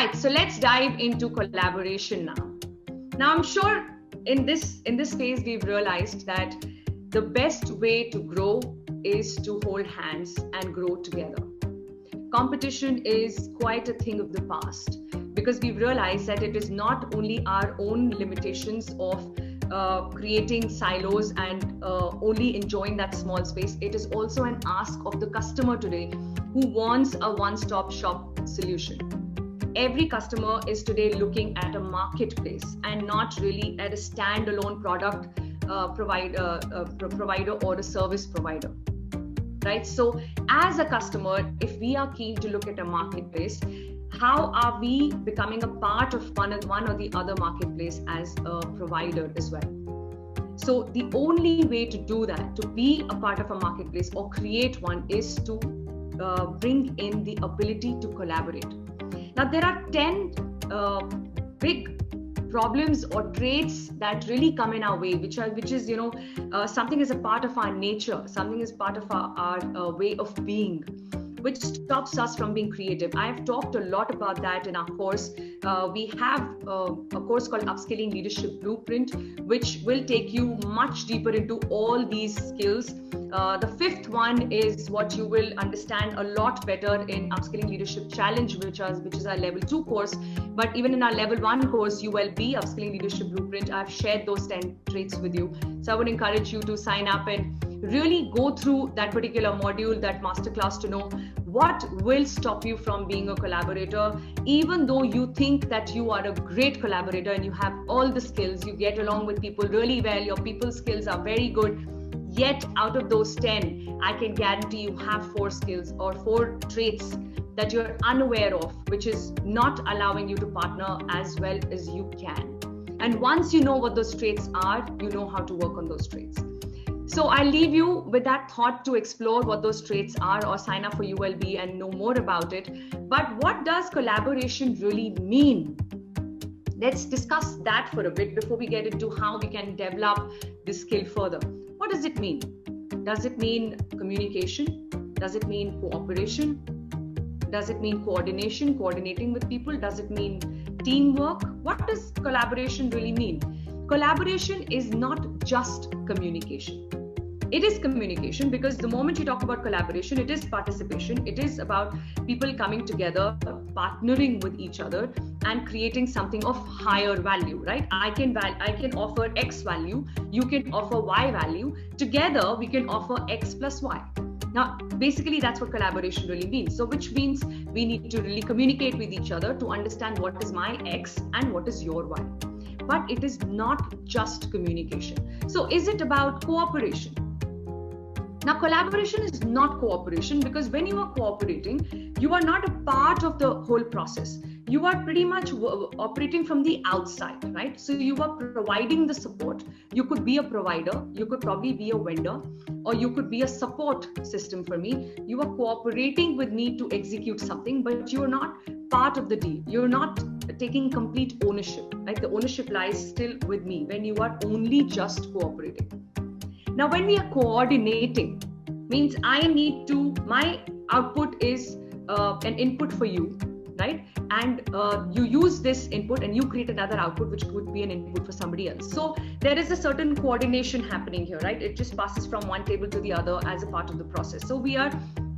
Right, so let's dive into collaboration now. Now, I'm sure in this phase, we've realized that the best way to grow is to hold hands and grow together. Competition is quite a thing of the past because we've realized that it is not only our own limitations of creating silos and only enjoying that small space. It is also an ask of the customer today who wants a one-stop shop solution. Every customer is today looking at a marketplace and not really at a standalone product provider or a service provider, right? So as a customer, if we are keen to look at a marketplace, how are we becoming a part of one or the other marketplace as a provider as well? So the only way to do that, to be a part of a marketplace or create one, is to bring in the ability to collaborate. Now, there are 10 big problems or traits that really come in our way, which is something is a part of our nature, something is part of our way of being, which stops us from being creative. I have talked a lot about that in our course. We have a course called Upskilling Leadership Blueprint, which will take you much deeper into all these skills. The fifth one is what you will understand a lot better in Upskilling Leadership Challenge, which is our level 2 course. But even in our level 1 course, ULB, Upskilling Leadership Blueprint, I've shared those 10 traits with you. So I would encourage you to sign up and really go through that particular module, that masterclass, to know what will stop you from being a collaborator. Even though you think that you are a great collaborator and you have all the skills, you get along with people really well, your people skills are very good, yet out of those 10, I can guarantee you have 4 skills or 4 traits that you're unaware of, which is not allowing you to partner as well as you can. And once you know what those traits are, you know how to work on those traits. So I'll leave you with that thought to explore what those traits are, or sign up for ULB and know more about it. But what does collaboration really mean? Let's discuss that for a bit before we get into how we can develop this skill further. What does it mean? Does it mean communication? Does it mean cooperation? Does it mean coordination, coordinating with people? Does it mean teamwork? What does collaboration really mean? Collaboration is not just communication. It is communication, because the moment you talk about collaboration, it is participation. It is about people coming together, partnering with each other and creating something of higher value, right? I can offer X value, you can offer Y value. Together, we can offer X plus Y. Now, basically, that's what collaboration really means. So, which means we need to really communicate with each other to understand what is my X and what is your Y. But it is not just communication. So, is it about cooperation? Now, collaboration is not cooperation, because when you are cooperating, you are not a part of the whole process. You are pretty much operating from the outside, right? So you are providing the support. You could be a provider, you could probably be a vendor, or you could be a support system for me. You are cooperating with me to execute something, but you are not part of the deal. You're not taking complete ownership, right? The ownership lies still with me when you are only just cooperating. Now, when we are coordinating, means my output is an input for you, right? And you use this input and you create another output, which could be an input for somebody else. So there is a certain coordination happening here, right? It just passes from one table to the other as a part of the process. So we are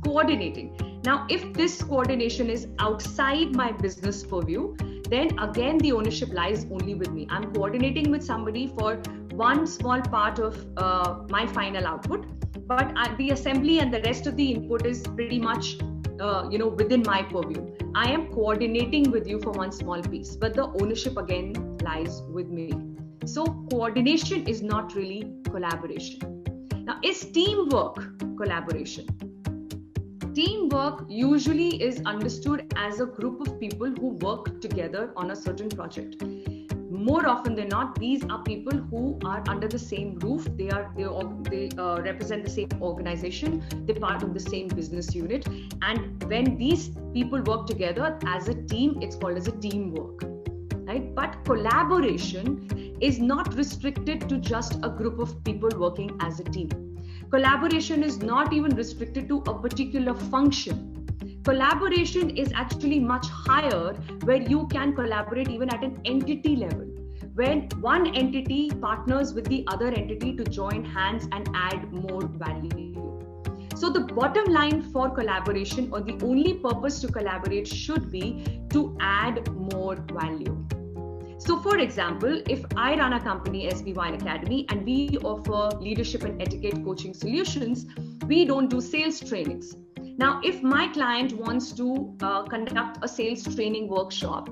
coordinating. Now, if this coordination is outside my business purview, then again, the ownership lies only with me. I'm coordinating with somebody for one small part of my final output, but the assembly and the rest of the input is pretty much within my purview. I am coordinating with you for one small piece, but the ownership again lies with me. So coordination is not really collaboration. Now, is teamwork collaboration? Teamwork usually is understood as a group of people who work together on a certain project. More often than not, these are people who are under the same roof. They represent the same organization. They're part of the same business unit. And when these people work together as a team, it's called as a teamwork, right? But collaboration is not restricted to just a group of people working as a team. Collaboration is not even restricted to a particular function. Collaboration is actually much higher, where you can collaborate even at an entity level, when one entity partners with the other entity to join hands and add more value. So the bottom line for collaboration, or the only purpose to collaborate, should be to add more value. So for example, if I run a company, SBY Academy, and we offer leadership and etiquette coaching solutions, we don't do sales trainings. Now, if my client wants to conduct a sales training workshop,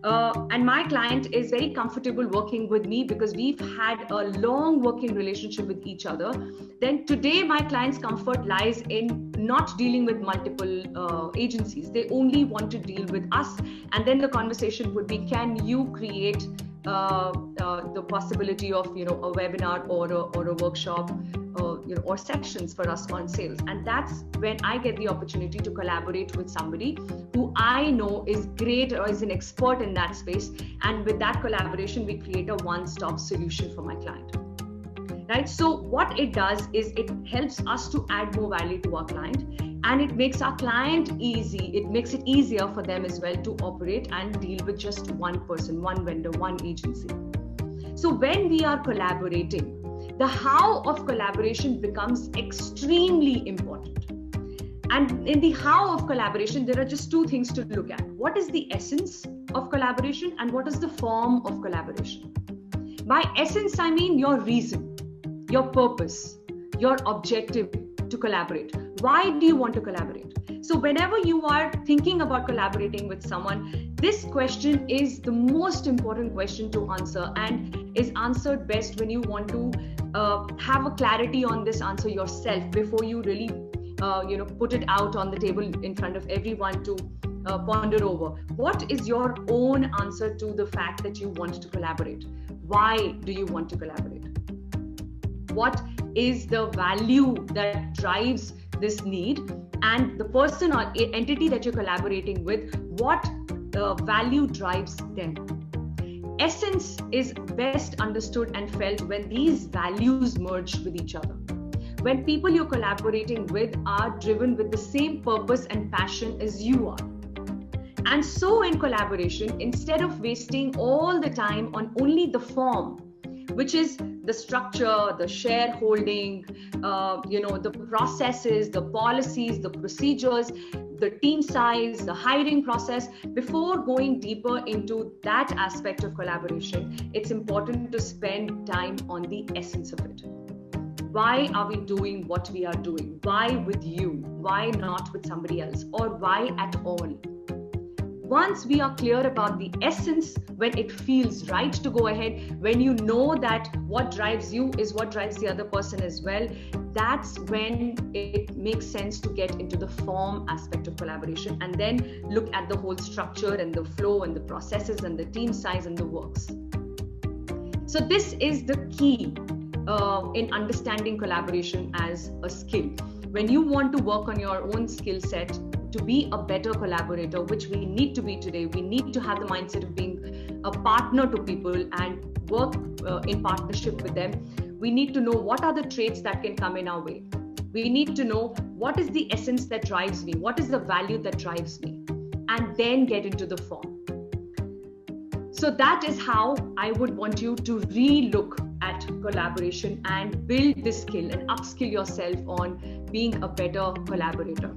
and my client is very comfortable working with me because we've had a long working relationship with each other, then today my client's comfort lies in not dealing with multiple agencies. They only want to deal with us. And then the conversation would be, can you create the possibility of, a webinar or a workshop, or sections for us on sales. And that's when I get the opportunity to collaborate with somebody who I know is great or is an expert in that space. And with that collaboration, we create a one-stop solution for my client. Right? So what it does is it helps us to add more value to our client, and it makes our client easy. It makes it easier for them as well to operate and deal with just one person, one vendor, one agency. So when we are collaborating, the how of collaboration becomes extremely important. And in the how of collaboration, there are just two things to look at. What is the essence of collaboration, and what is the form of collaboration? By essence, I mean your reason, your purpose, your objective to collaborate. Why do you want to collaborate? So whenever you are thinking about collaborating with someone, this question is the most important question to answer, and is answered best when you want to have a clarity on this answer yourself before you really put it out on the table in front of everyone to ponder over. What is your own answer to the fact that you want to collaborate? Why do you want to collaborate? What is the value that drives this need? And the person or entity that you're collaborating with, what value drives them? Essence is best understood and felt when these values merge with each other. When people you're collaborating with are driven with the same purpose and passion as you are. And so in collaboration, instead of wasting all the time on only the form, which is the structure, the shareholding, the processes, the policies, the procedures, the team size, the hiring process, before going deeper into that aspect of collaboration, it's important to spend time on the essence of it. Why are we doing what we are doing? Why with you? Why not with somebody else? Or why at all? Once we are clear about the essence, when it feels right to go ahead, when you know that what drives you is what drives the other person as well, that's when it makes sense to get into the form aspect of collaboration, and then look at the whole structure and the flow and the processes and the team size and the works. So this is the key in understanding collaboration as a skill. When you want to work on your own skill set to be a better collaborator, which we need to be today, we need to have the mindset of being a partner to people and work in partnership with them. We need to know what are the traits that can come in our way. We need to know what is the essence that drives me, what is the value that drives me, and then get into the form. So that is how I would want you to re-look at collaboration and build this skill and upskill yourself on being a better collaborator.